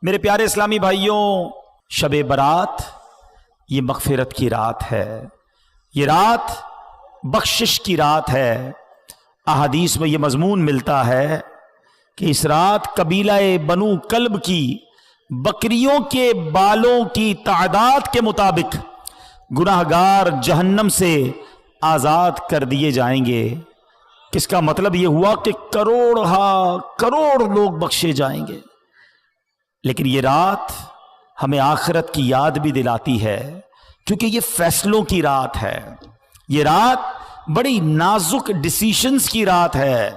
میرے پیارے اسلامی بھائیوں، شب برات یہ مغفرت کی رات ہے، یہ رات بخشش کی رات ہے۔ احادیث میں یہ مضمون ملتا ہے کہ اس رات قبیلہ بنو کلب کی بکریوں کے بالوں کی تعداد کے مطابق گناہگار جہنم سے آزاد کر دیے جائیں گے۔ کس کا مطلب یہ ہوا کہ کروڑ لوگ بخشے جائیں گے۔ لیکن یہ رات ہمیں آخرت کی یاد بھی دلاتی ہے، کیونکہ یہ فیصلوں کی رات ہے، یہ رات بڑی نازک ڈیسیشنز کی رات ہے۔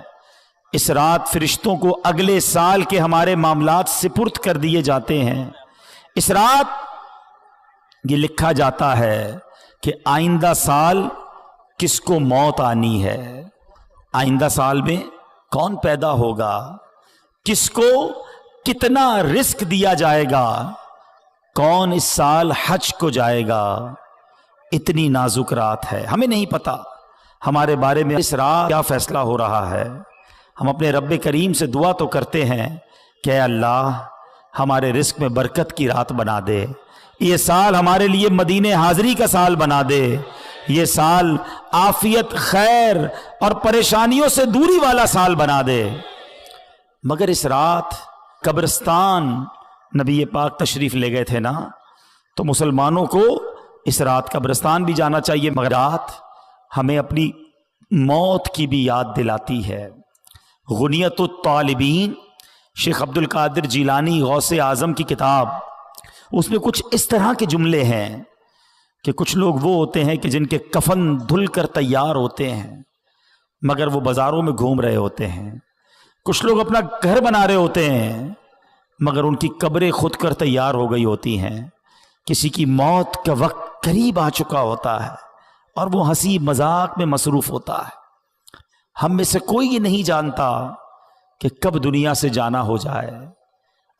اس رات فرشتوں کو اگلے سال کے ہمارے معاملات سپرد کر دیے جاتے ہیں۔ اس رات یہ لکھا جاتا ہے کہ آئندہ سال کس کو موت آنی ہے، آئندہ سال میں کون پیدا ہوگا، کس کو کتنا رزق دیا جائے گا، کون اس سال حج کو جائے گا۔ اتنی نازک رات ہے، ہمیں نہیں پتا ہمارے بارے میں اس رات کیا فیصلہ ہو رہا ہے۔ ہم اپنے رب کریم سے دعا تو کرتے ہیں کہ اے اللہ ہمارے رزق میں برکت کی رات بنا دے، یہ سال ہمارے لیے مدینے حاضری کا سال بنا دے، یہ سال عافیت، خیر اور پریشانیوں سے دوری والا سال بنا دے۔ مگر اس رات قبرستان نبی پاک تشریف لے گئے تھے نا، تو مسلمانوں کو اس رات قبرستان بھی جانا چاہیے، مگر رات ہمیں اپنی موت کی بھی یاد دلاتی ہے۔ غنیت الطالبین، شیخ عبد القادر جیلانی غوث اعظم کی کتاب، اس میں کچھ اس طرح کے جملے ہیں کہ کچھ لوگ وہ ہوتے ہیں کہ جن کے کفن دھل کر تیار ہوتے ہیں مگر وہ بازاروں میں گھوم رہے ہوتے ہیں، کچھ لوگ اپنا گھر بنا رہے ہوتے ہیں مگر ان کی قبریں خود کر تیار ہو گئی ہوتی ہیں، کسی کی موت کا وقت قریب آ چکا ہوتا ہے اور وہ ہنسی مذاق میں مصروف ہوتا ہے۔ ہم میں سے کوئی یہ نہیں جانتا کہ کب دنیا سے جانا ہو جائے۔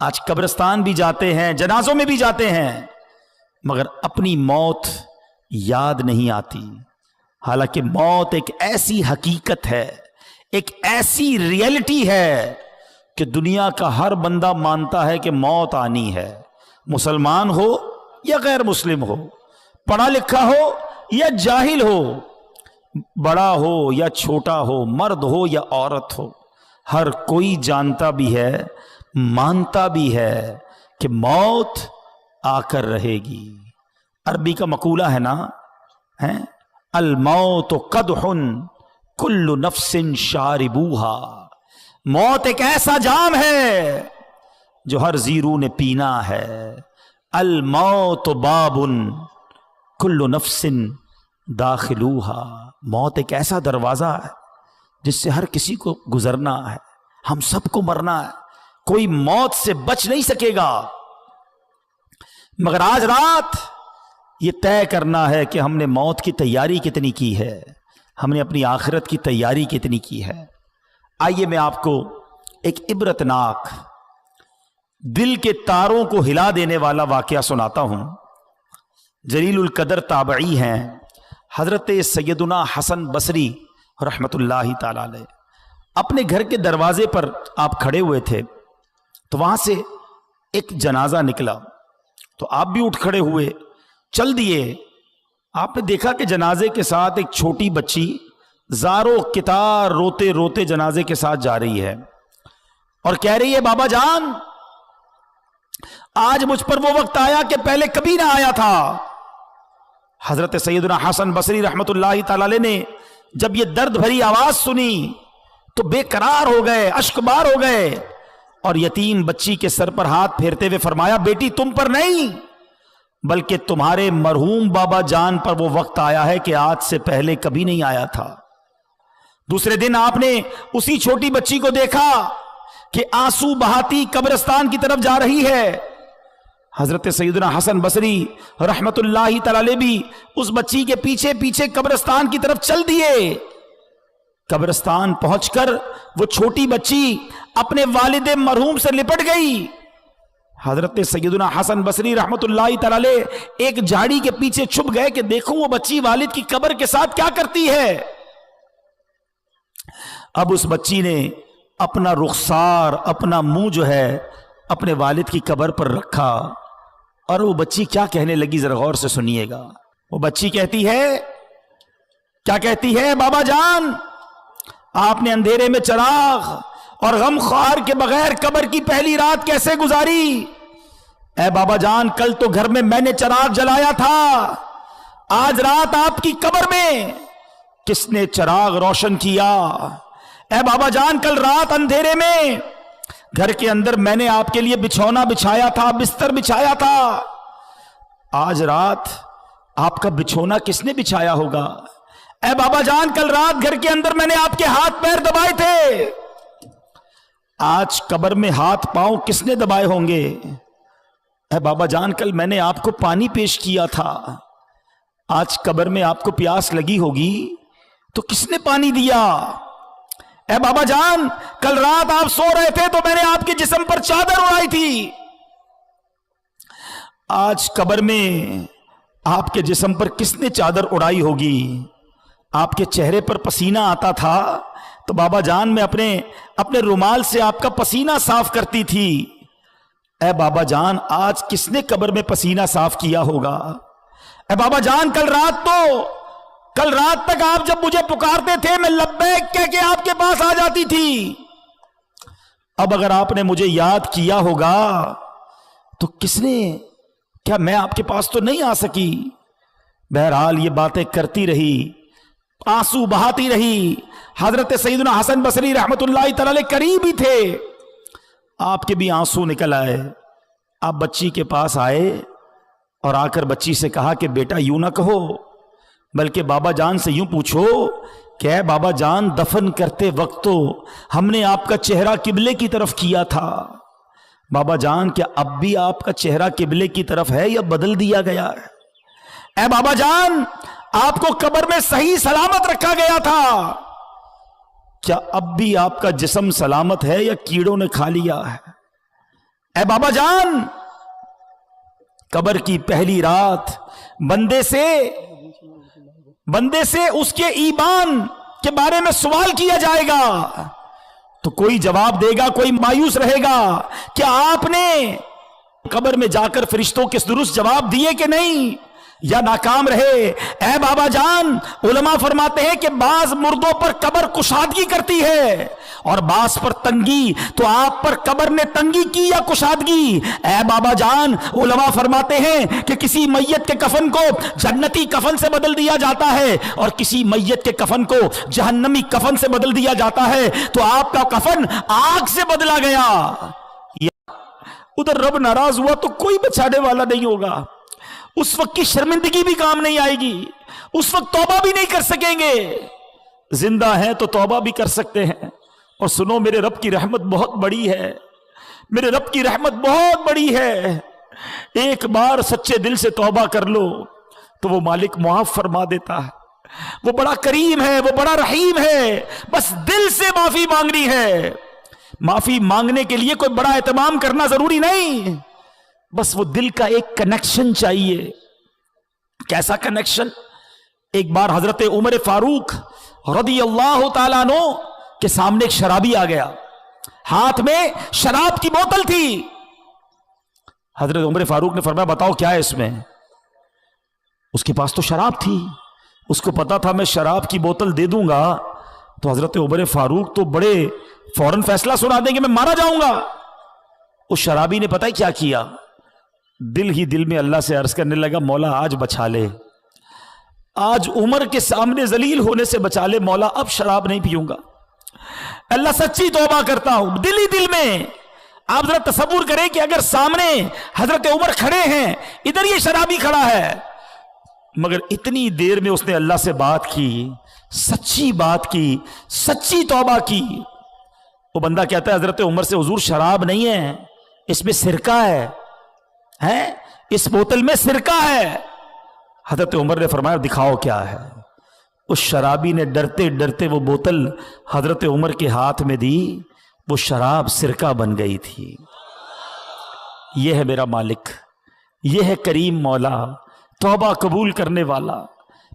آج قبرستان بھی جاتے ہیں، جنازوں میں بھی جاتے ہیں، مگر اپنی موت یاد نہیں آتی۔ حالانکہ موت ایک ایسی حقیقت ہے، ایک ایسی ریئلٹی ہے کہ دنیا کا ہر بندہ مانتا ہے کہ موت آنی ہے، مسلمان ہو یا غیر مسلم ہو، پڑھا لکھا ہو یا جاہل ہو، بڑا ہو یا چھوٹا ہو، مرد ہو یا عورت ہو، ہر کوئی جانتا بھی ہے، مانتا بھی ہے کہ موت آ کر رہے گی۔ عربی کا مقولہ ہے نا، الموت قدح کل نفس شاربوہا، موت ایک ایسا جام ہے جو ہر زیرو نے پینا ہے۔ الموت باب کل نفس داخلوہا، موت ایک ایسا دروازہ ہے جس سے ہر کسی کو گزرنا ہے، ہم سب کو مرنا ہے، کوئی موت سے بچ نہیں سکے گا۔ مگر آج رات یہ طے کرنا ہے کہ ہم نے موت کی تیاری کتنی کی ہے، ہم نے اپنی آخرت کی تیاری کتنی کی ہے۔ آئیے میں آپ کو ایک عبرتناک، دل کے تاروں کو ہلا دینے والا واقعہ سناتا ہوں۔ جلیل القدر تابعی ہیں حضرت سیدنا حسن بصری رحمت اللہ تعالی علیہ، اپنے گھر کے دروازے پر آپ کھڑے ہوئے تھے تو وہاں سے ایک جنازہ نکلا، تو آپ بھی اٹھ کھڑے ہوئے، چل دیے۔ آپ نے دیکھا کہ جنازے کے ساتھ ایک چھوٹی بچی زارو کتار روتے روتے جنازے کے ساتھ جا رہی ہے اور کہہ رہی ہے، بابا جان آج مجھ پر وہ وقت آیا کہ پہلے کبھی نہ آیا تھا۔ حضرت سیدنا حسن بصری رحمت اللہ تعالی علیہ نے جب یہ درد بھری آواز سنی تو بے قرار ہو گئے، اشک بار ہو گئے، اور یتیم بچی کے سر پر ہاتھ پھیرتے ہوئے فرمایا، بیٹی تم پر نہیں بلکہ تمہارے مرحوم بابا جان پر وہ وقت آیا ہے کہ آج سے پہلے کبھی نہیں آیا تھا۔ دوسرے دن آپ نے اسی چھوٹی بچی کو دیکھا کہ آنسو بہاتی قبرستان کی طرف جا رہی ہے۔ حضرت سیدنا حسن بصری رحمت اللہ تعالی علیہ بھی اس بچی کے پیچھے پیچھے قبرستان کی طرف چل دیے۔ قبرستان پہنچ کر وہ چھوٹی بچی اپنے والد مرحوم سے لپٹ گئی۔ حضرت سیدنا حسن بصری رحمت اللہ تعالی علیہ ایک جھاڑی کے پیچھے چھپ گئے کہ دیکھوں وہ بچی والد کی قبر کے ساتھ کیا کرتی ہے۔ اب اس بچی نے اپنا رخسار، اپنا منہ جو ہے अपने वालिद की कब्र पर रखा और वो बच्ची क्या कहने लगी, जरा गौर से सुनिएगा। वो बच्ची कहती है, क्या कहती है, बाबा जान आपने अंधेरे में चिराग और गम ख्वार के बगैर कब्र की पहली रात कैसे गुजारी? ऐ बाबा जान कल तो घर में मैंने चिराग जलाया था, आज रात आपकी कब्र में किसने चिराग रोशन किया? ऐ बाबा जान कल रात अंधेरे में घर के अंदर मैंने आपके लिए बिछौना बिछाया था, बिस्तर बिछाया था, आज रात आपका बिछौना किसने बिछाया होगा? ऐ बाबा जान कल रात घर के अंदर मैंने आपके हाथ पैर दबाए थे, आज कब्र में हाथ पांव किसने दबाए होंगे? ऐ बाबा जान कल मैंने आपको पानी पेश किया था, आज कब्र में आपको प्यास लगी होगी तो किसने पानी दिया? ऐ बाबा जान कल रात आप सो रहे थे तो मैंने आपके जिस्म पर चादर उड़ाई थी, आज कब्र में आपके जिस्म पर किसने चादर उड़ाई होगी? आपके चेहरे पर पसीना आता था तो बाबा जान मैं अपने रुमाल से आपका पसीना साफ करती थी, ऐ बाबा जान आज किसने कब्र में पसीना साफ किया होगा? ऐ बाबा जान कल रात तक आप जब मुझे पुकारते थे मैं लब्बैक कह के आपके पास आ जाती थी, अब अगर आपने मुझे याद किया होगा तो किसने, क्या मैं आपके पास तो नहीं आ सकी? बहरहाल ये बातें करती रही, आंसू बहाती रही। हजरत सैयदना हसन बसरी रहमतुल्लाह तआला करीब ही थे, आपके भी आंसू निकल आए। आप बच्ची के पास आए और आकर बच्ची से कहा कि बेटा यूं ना कहो, बल्कि बाबा जान से यूं पूछो क्या बाबा जान दफन करते वक्त तो हमने आपका चेहरा किबले की तरफ किया था, बाबा जान क्या अब भी आपका चेहरा किबले की तरफ है या बदल दिया गया है? ऐ बाबा जान आपको कब्र में सही सलामत रखा गया था, क्या अब भी आपका जिस्म सलामत है या कीड़ों ने खा लिया है? ऐ बाबा जान कब्र की पहली रात बंदे से उसके ईमान के बारे में सवाल किया जाएगा तो कोई जवाब देगा, कोई मायूस रहेगा। क्या आपने कब्र में जाकर फरिश्तों के दुरुस्त जवाब दिए कि नहीं, या नाकाम रहे? ऐ बाबा जान उलमा फरमाते हैं कि बाज मुर्दों पर कब्र कुशादगी करती है और बाज पर तंगी, तो आप पर कब्र ने तंगी की या कुशादगी? ऐ बाबा जान उलमा फरमाते हैं कि किसी मैयत के कफन को जन्नती कफन से बदल दिया जाता है और किसी मैयत के कफन को जहन्नमी कफन से बदल दिया जाता है, तो आपका कफन आग से बदला गया। उधर रब नाराज हुआ तो कोई बचाने वाला नहीं होगा, उस वक्त की शर्मिंदगी भी काम नहीं आएगी, उस वक्त तौबा भी नहीं कर सकेंगे। जिंदा हैं तो तौबा भी कर सकते हैं। और सुनो मेरे रब की रहमत बहुत बड़ी है, मेरे रब की रहमत बहुत बड़ी है। एक बार सच्चे दिल से तौबा कर लो तो वो मालिक मुआफ फरमा देता है, वो बड़ा करीम है, वो बड़ा रहीम है। बस दिल से माफी मांगनी है। माफी मांगने के लिए कोई बड़ा एहतमाम करना जरूरी नहीं, बस वो दिल का एक कनेक्शन चाहिए। कैसा कनेक्शन? एक बार हजरत उमर फारूक रदियल्लाहु ताला अन्हु के सामने एक शराबी आ गया, हाथ में शराब की बोतल थी। हजरत उमर फारूक ने फरमाया बताओ क्या है इसमें? उसके पास तो शराब थी, उसको पता था मैं शराब की बोतल दे दूंगा तो हजरत उमर फारूक तो बड़े फौरन फैसला सुना देंगे, मैं मारा जाऊंगा। उस शराबी ने पता है क्या किया? दिल ही दिल में अल्लाह से अर्ज करने लगा मौला आज बचा ले, आज उमर के सामने जलील होने से बचा ले मौला, अब शराब नहीं पीऊंगा, अल्लाह सच्ची तौबा करता हूं। दिल ही दिल में। आप जरा तसव्वुर करें कि अगर सामने हजरत उमर खड़े हैं, इधर ये शराबी खड़ा है, मगर इतनी देर में उसने अल्लाह से बात की, सच्ची बात की, सच्ची तौबा की। वो बंदा कहता है हजरत उमर से हुजूर शराब नहीं है, इसमें सिरका है, इस बोतल में सिरका है। हजरत उमर ने फरमाया दिखाओ क्या है। उस शराबी ने डरते डरते वो बोतल हजरत उमर के हाथ में दी, वो शराब सिरका बन गई थी। यह है मेरा मालिक, यह है करीम मौला, तौबा कबूल करने वाला,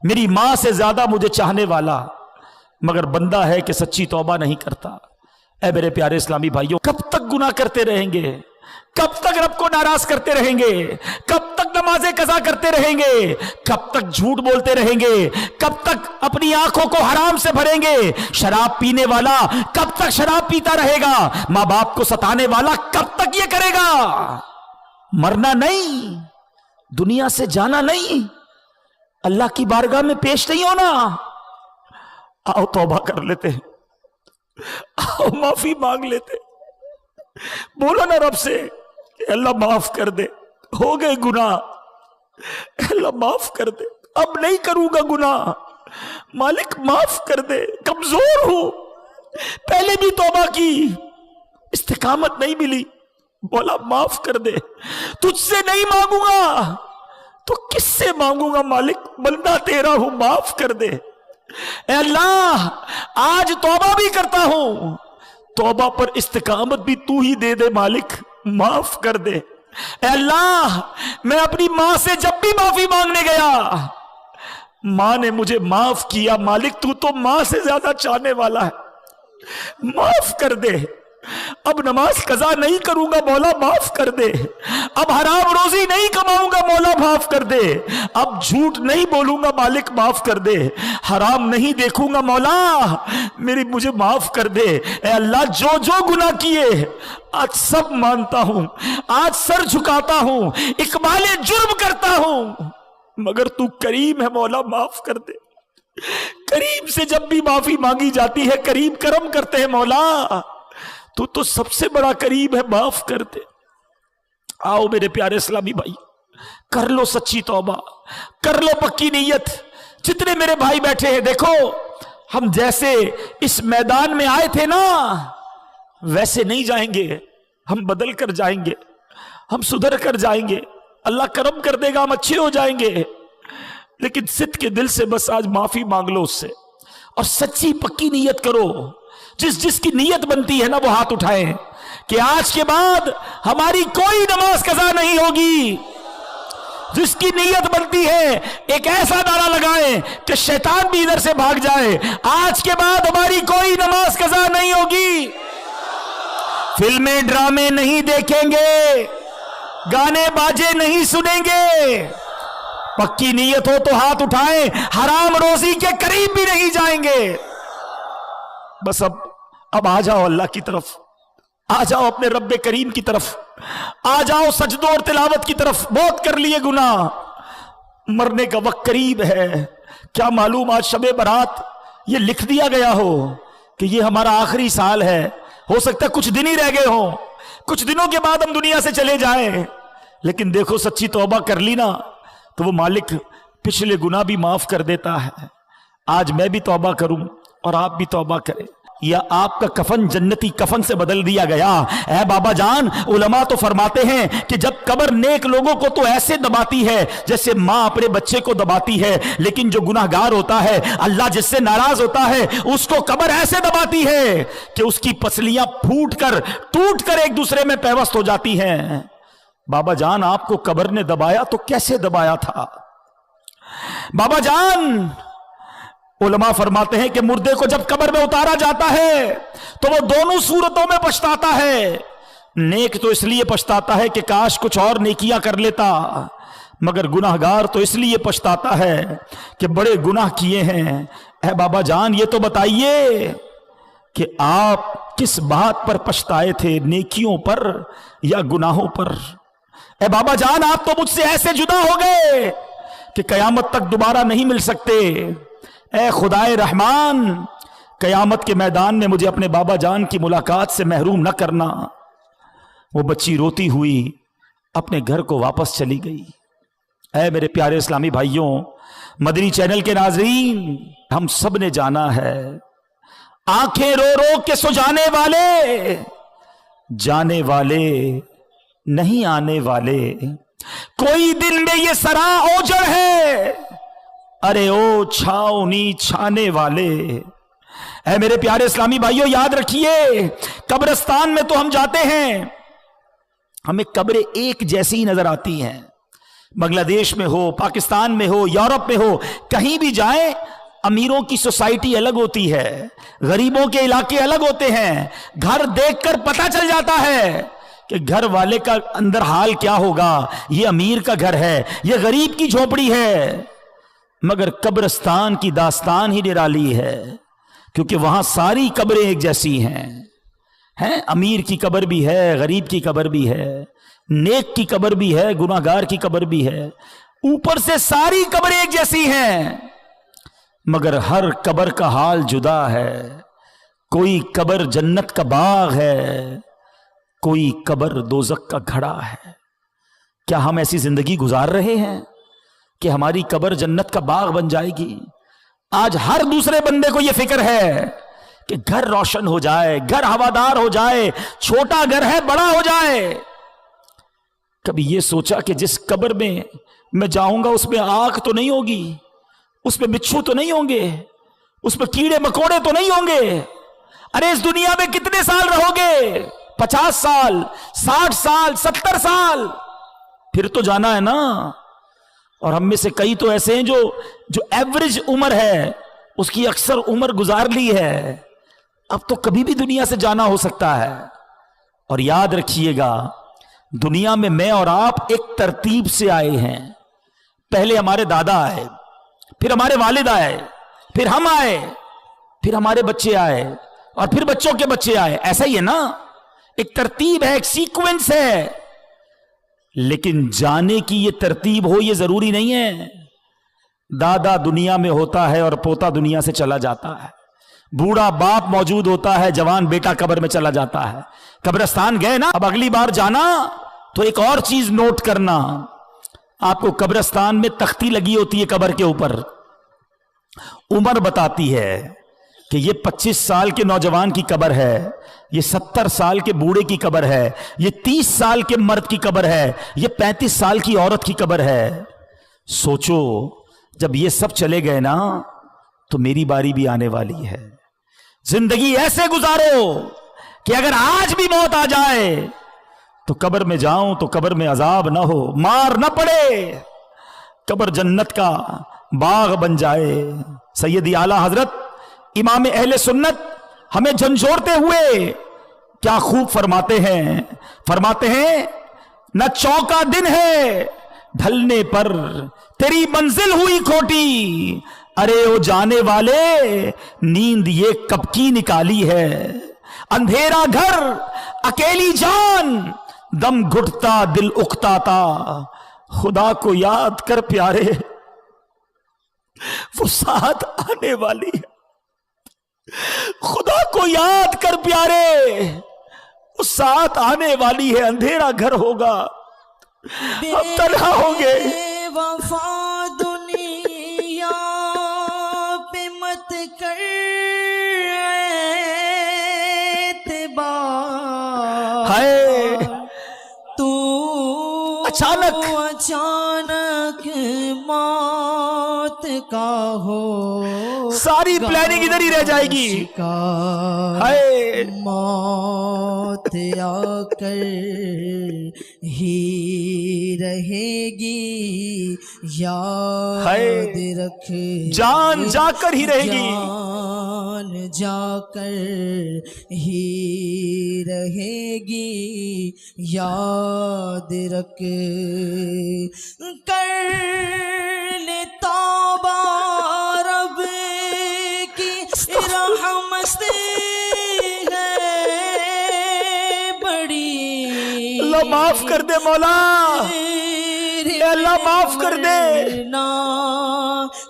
मेरी मां से ज्यादा मुझे चाहने वाला, मगर बंदा है कि सच्ची तौबा नहीं करता। ऐ मेरे प्यारे इस्लामी भाइयों, कब तक गुनाह करते रहेंगे? कब तक रब को नाराज करते रहेंगे? कब तक नमाजें कज़ा करते रहेंगे? कब तक झूठ बोलते रहेंगे? कब तक अपनी आंखों को हराम से भरेंगे? शराब पीने वाला कब तक शराब पीता रहेगा? मां बाप को सताने वाला कब तक ये करेगा? मरना नहीं, दुनिया से जाना नहीं, अल्लाह की बारगाह में पेश नहीं होना। आओ तौबा कर लेते, आओ माफी मांग लेते, बोलो ना रब से, अल्लाह माफ कर दे, हो गए गुनाह, अल्लाह माफ कर दे, अब नहीं करूंगा गुनाह, मालिक माफ कर दे, कमजोर हूं, पहले भी तौबा की, इस्तिकामत नहीं मिली, बोला माफ कर दे, तुझसे नहीं मांगूंगा तो किससे मांगूंगा मालिक, बंदा तेरा हूं, माफ कर दे। ए अल्लाह आज तौबा भी करता हूं, तौबा पर इस्तिकामत भी तू ही दे दे मालिक, माफ कर दे। ए अल्लाह मैं अपनी मां से जब भी माफी मांगने गया, मां ने मुझे माफ किया, मालिक तू तो मां से ज्यादा चाहने वाला है, माफ कर दे। अब नमाज कज़ा नहीं करूंगा, मौला माफ कर दे। अब हराम रोजी नहीं कमाऊंगा, मौला माफ कर दे। अब झूठ नहीं बोलूंगा, मालिक माफ कर दे। हराम नहीं देखूंगा, मौला मुझे माफ कर दे। ए अल्लाह जो जो गुनाह किए आज सब मानता हूं, आज सर झुकाता हूं, इकबाले जुर्म करता हूं, मगर तू करीम है मौला, माफ कर दे। करीम से जब भी माफी मांगी जाती है, करीम करम करते हैं मौला, तू तो सबसे बड़ा करीब है, माफ कर दे। आओ मेरे प्यारे इस्लामी भाई, कर लो सच्ची तौबा, कर लो पक्की नीयत। जितने मेरे भाई बैठे हैं, देखो हम जैसे इस मैदान में आए थे ना, वैसे नहीं जाएंगे, हम बदल कर जाएंगे, हम सुधर कर जाएंगे, अल्लाह करम कर देगा, हम अच्छे हो जाएंगे। लेकिन सिद्ध के दिल से बस आज माफी मांग लो उससे, और सच्ची पक्की नीयत करो। जिसकी नीयत बनती है ना, वो हाथ उठाए कि आज के बाद हमारी कोई नमाज कज़ा नहीं होगी। जिसकी नीयत बनती है, एक ऐसा नारा लगाएं कि शैतान भी इधर से भाग जाए, आज के बाद हमारी कोई नमाज कज़ा नहीं होगी। फिल्में ड्रामे नहीं देखेंगे, गाने बाजे नहीं सुनेंगे। पक्की नीयत हो तो हाथ उठाएं, हराम रोजी के करीब भी नहीं जाएंगे। बस अब आ जाओ अल्लाह की तरफ, आ जाओ अपने रब्बे करीम की तरफ, आ जाओ सजदों और तिलावत की तरफ। बहुत कर लिए गुनाह, मरने का वक्त करीब है। क्या मालूम आज शबे बारात ये लिख दिया गया हो कि ये हमारा आखिरी साल है, हो सकता है कुछ दिन ही रह गए हों, कुछ दिनों के बाद हम दुनिया से चले जाएं। लेकिन देखो सच्ची तौबा कर ली ना, तो वो मालिक पिछले गुनाह भी माफ कर देता है। आज मैं भी तौबा करूं और आप भी तौबा करें, या आपका कफन जन्नती कफन से बदल दिया गया। ऐ बाबा जान, उलमा तो फरमाते हैं कि जब कब्र नेक लोगों को तो ऐसे दबाती है जैसे माँ अपने बच्चे को दबाती है, लेकिन जो गुनाहगार होता है, अल्लाह जिससे नाराज होता है, उसको कब्र ऐसे दबाती है कि उसकी पसलियां फूट कर टूट कर एक दूसरे में पैवस्त हो जाती हैं। बाबा जान, आपको कब्र ने दबाया तो कैसे दबाया था? बाबा जान, उलमा फरमाते हैं कि मुर्दे को जब कब्र में उतारा जाता है तो वो दोनों सूरतों में पछताता है। नेक तो इसलिए पछताता है कि काश कुछ और नेकियां कर लेता, मगर गुनाहगार तो इसलिए पछताता है कि बड़े गुनाह किए हैं। ऐ बाबा जान, ये तो बताइए कि आप किस बात पर पछताए थे, नेकियों पर या गुनाहों पर? ऐ बाबा जान, आप तो मुझसे ऐसे जुदा हो गए कि कयामत तक दोबारा नहीं मिल सकते। ऐ खुदाए रहमान, कयामत के मैदान में मुझे अपने बाबा जान की मुलाकात से महरूम न करना। वो बच्ची रोती हुई अपने घर को वापस चली गई। ऐ मेरे प्यारे इस्लामी भाइयों, मदनी चैनल के नाज़रीन, हम सब ने जाना है, आंखें रो रो के सुजाने वाले, जाने वाले नहीं आने वाले। कोई दिन में ये सरा ओजड़ है, अरे ओ छावनी छाने वाले। ऐ मेरे प्यारे इस्लामी भाइयों, याद रखिए, कब्रिस्तान में तो हम जाते हैं, हमें कब्रें एक जैसी ही नजर आती हैं। बांग्लादेश में हो, पाकिस्तान में हो, यूरोप में हो, कहीं भी जाएं, अमीरों की सोसाइटी अलग होती है, गरीबों के इलाके अलग होते हैं। घर देखकर पता चल जाता है کہ گھر والے کا اندر حال کیا ہوگا، یہ امیر کا گھر ہے، یہ غریب کی جھونپڑی ہے، مگر قبرستان کی داستان ہی نرالی ہے، کیونکہ وہاں ساری قبریں ایک جیسی ہیں، امیر کی قبر بھی ہے، غریب کی قبر بھی ہے، نیک کی قبر بھی ہے، گناہگار کی قبر بھی ہے، اوپر سے ساری قبریں ایک جیسی ہیں، مگر ہر قبر کا حال جدا ہے۔ کوئی قبر جنت کا باغ ہے، کوئی قبر دوزخ کا گھڑا ہے۔ کیا ہم ایسی زندگی گزار رہے ہیں کہ ہماری قبر جنت کا باغ بن جائے گی؟ آج ہر دوسرے بندے کو یہ فکر ہے کہ گھر روشن ہو جائے، گھر ہوادار ہو جائے، چھوٹا گھر ہے بڑا ہو جائے۔ کبھی یہ سوچا کہ جس قبر میں جاؤں گا اس میں آگ تو نہیں ہوگی، اس میں بچھو تو نہیں ہوں گے، اس میں کیڑے مکوڑے تو نہیں ہوں گے؟ ارے اس دنیا میں کتنے سال رہو گے؟ 50 سال، 60 سال، 70 سال، پھر تو جانا ہے نا۔ اور ہم میں سے کئی تو ایسے ہیں جو ایوریج عمر ہے اس کی اکثر عمر گزار لی ہے، اب تو کبھی بھی دنیا سے جانا ہو سکتا ہے۔ اور یاد رکھیے گا، دنیا میں میں اور آپ ایک ترتیب سے آئے ہیں۔ پہلے ہمارے دادا آئے، پھر ہمارے والد آئے، پھر ہم آئے، پھر ہمارے بچے آئے، اور پھر بچوں کے بچے آئے، ایسا ہی ہے نا، ایک ترتیب ہے، ایک سیکوینس ہے۔ لیکن جانے کی یہ ترتیب ہو یہ ضروری نہیں ہے۔ دادا دنیا میں ہوتا ہے اور پوتا دنیا سے چلا جاتا ہے، بوڑھا باپ موجود ہوتا ہے، جوان بیٹا قبر میں چلا جاتا ہے۔ قبرستان گئے نا، اب اگلی بار جانا تو ایک اور چیز نوٹ کرنا، آپ کو قبرستان میں تختی لگی ہوتی ہے قبر کے اوپر، عمر بتاتی ہے کہ یہ 25 سال کے نوجوان کی قبر ہے، یہ 70 سال کے بوڑھے کی قبر ہے، یہ 30 سال کے مرد کی قبر ہے، یہ 35 سال کی عورت کی قبر ہے۔ سوچو جب یہ سب چلے گئے نا تو میری باری بھی آنے والی ہے۔ زندگی ایسے گزارو کہ اگر آج بھی موت آ جائے تو قبر میں جاؤں تو قبر میں عذاب نہ ہو، مار نہ پڑے، قبر جنت کا باغ بن جائے۔ سیدی اعلی حضرت امام اہل سنت ہمیں جھنجھوڑتے ہوئے کیا خوب فرماتے ہیں، نہ چوکا دن ہے ڈھلنے پر تیری منزل ہوئی کھوٹی، ارے او جانے والے نیند یہ کب کی نکالی ہے، اندھیرا گھر اکیلی جان دم گھٹتا دل اکتاتا، خدا کو یاد کر پیارے وہ ساتھ آنے والی ہے، خدا کو یاد کر پیارے وہ ساتھ آنے والی ہے۔ اندھیرا گھر ہوگا، ہم تنہا ہوں گے۔ وفا دنیا پہ مت کر اعتبار، ہائے تو اچانک موت کا ہو، ساری پلاننگ ادھر ہی رہ جائے گی۔ ہائے موت آ کر ہی رہے گی، یاد رکھ جان جا کر ہی رہے گی، جان جا کر ہی رہے گی، یاد رکھ کر لے توبہ رب کی رحمت ہے بڑی، اللہ معاف کر دے مولا، اللہ معاف کر دے، نا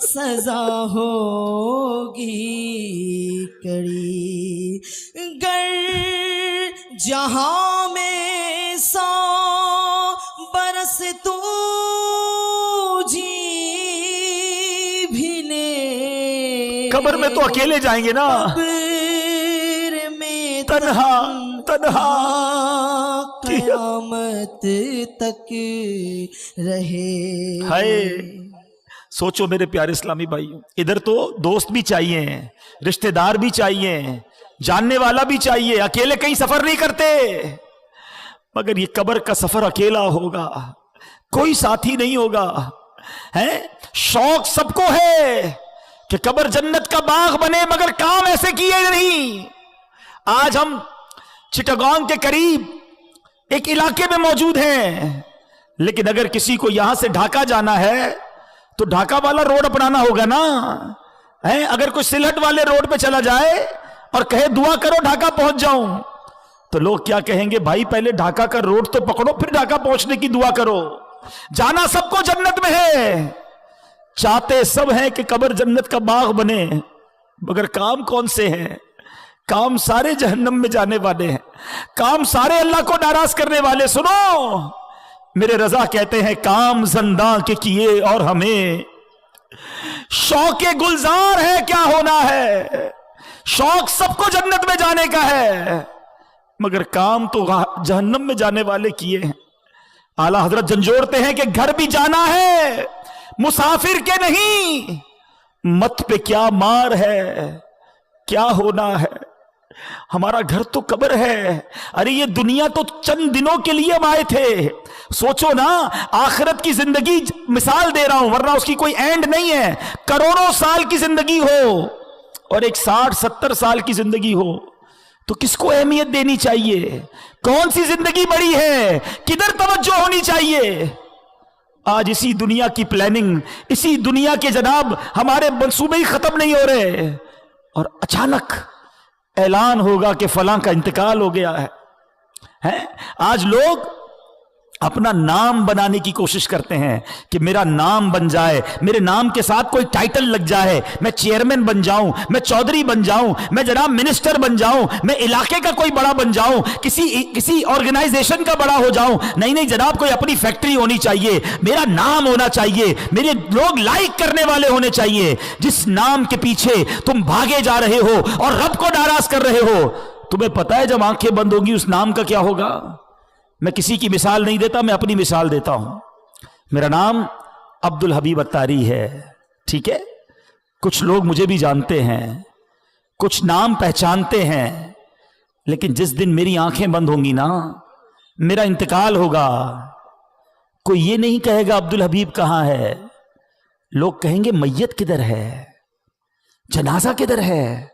سزا ہوگی کڑی، گر جہاں میں 100 برس تو جی بھی لے، قبر میں تو اکیلے جائیں گے نا، قبر میں تنہا قیامت تک رہے۔ ہائے سوچو میرے پیارے اسلامی بھائیوں، ادھر تو دوست بھی چاہیے، رشتہ دار بھی چاہیے، جاننے والا بھی چاہیے، اکیلے کہیں سفر نہیں کرتے، مگر یہ قبر کا سفر اکیلا ہوگا، کوئی ساتھی نہیں ہوگا۔ شوق سب کو ہے کہ قبر جنت کا باغ بنے، مگر کام ایسے کیے نہیں۔ آج ہم چٹاگانگ کے قریب एक इलाके में मौजूद हैं, लेकिन अगर किसी को यहां से ढाका जाना है तो ढाका वाला रोड अपनाना होगा ना है। अगर कोई सिलहट वाले रोड पे चला जाए और कहे दुआ करो ढाका पहुंच जाऊं, तो लोग क्या कहेंगे, भाई पहले ढाका का रोड तो पकड़ो, फिर ढाका पहुंचने की दुआ करो। जाना सबको जन्नत में है, चाहते सब हैं कि कब्र जन्नत का बाग बने, मगर काम कौन से हैं? काम सारे जहन्नम में जाने वाले हैं, काम सारे अल्लाह को नाराज करने वाले। सुनो, मेरे रजा कहते हैं काम ज़िंदा के किए और हमें शौक़े गुलजार है क्या होना है। शौक सबको जन्नत में जाने का है, मगर काम तो जहन्नम में जाने वाले किए हैं। आला हजरत झंझोड़ते हैं कि घर भी जाना है मुसाफिर के नहीं, मत पे क्या मार है, क्या होना है। हमारा घर तो कब्र है। अरे ये दुनिया तो चंद दिनों के लिए हम आए थे। सोचो ना, आखिरत की जिंदगी मिसाल दे रहा हूं, वरना उसकी कोई एंड नहीं है। करोड़ों साल की जिंदगी हो और एक 60-70 साल की जिंदगी हो, तो किसको अहमियत देनी चाहिए? कौन सी जिंदगी बड़ी है, किधर तवज्जो होनी चाहिए? आज इसी दुनिया की प्लानिंग, इसी दुनिया के जनाब हमारे मंसूबे ही खत्म नहीं हो रहे, और अचानक ऐलान होगा कि फलां का इंतकाल हो गया है? आज लोग अपना नाम बनाने की कोशिश करते हैं कि मेरा नाम बन जाए, मेरे नाम के साथ कोई टाइटल लग जाए, मैं चेयरमैन बन जाऊं, मैं चौधरी बन जाऊं, मैं जनाब मिनिस्टर बन जाऊं, मैं इलाके का कोई बड़ा बन जाऊं, किसी ऑर्गेनाइजेशन का बड़ा हो जाऊं। नहीं नहीं जनाब, कोई अपनी फैक्ट्री होनी चाहिए, मेरा नाम होना चाहिए, मेरे लोग लाइक करने वाले होने चाहिए। जिस नाम के पीछे तुम भागे जा रहे हो और रब को नाराज कर रहे हो, तुम्हें पता है जब आंखें बंद होंगी उस नाम का क्या होगा? मैं किसी की मिसाल नहीं देता, मैं अपनी मिसाल देता हूं। मेरा नाम अब्दुल हबीब अत्तारी है, ठीक है? कुछ लोग मुझे भी जानते हैं, कुछ नाम पहचानते हैं, लेकिन जिस दिन मेरी आंखें बंद होंगी ना, मेरा इंतकाल होगा, कोई ये नहीं कहेगा अब्दुल हबीब कहां है। लोग कहेंगे मैयत किधर है, जनाजा किधर है,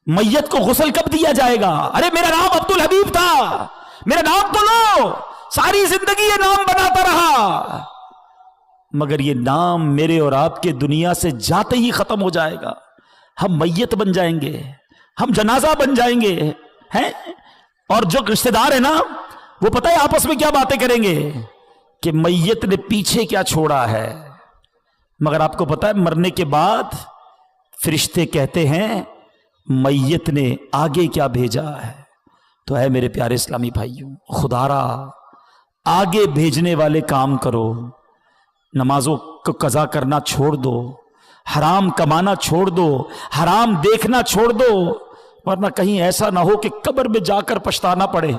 मैयत को गुस्ल कब दिया जाएगा? अरे मेरा नाम अब्दुल हबीब था, मेरा नाम तो लो, सारी जिंदगी ये नाम बनाता रहा, मगर ये नाम मेरे और आपके दुनिया से जाते ही खत्म हो जाएगा। हम मैयत बन जाएंगे, हम जनाजा बन जाएंगे, हैं? और जो रिश्तेदार है ना, वो पता है आपस में क्या बातें करेंगे कि मैयत ने पीछे क्या छोड़ा है। मगर आपको पता है मरने के बाद फरिश्ते कहते हैं मैयत ने आगे क्या भेजा है। तो है मेरे प्यारे इस्लामी भाइयों, खुदारा आगे भेजने वाले काम करो, नमाजों को कज़ा करना छोड़ दो, हराम कमाना छोड़ दो, हराम देखना छोड़ दो, वरना कहीं ऐसा ना हो कि कब्र में जाकर पछताना पड़े।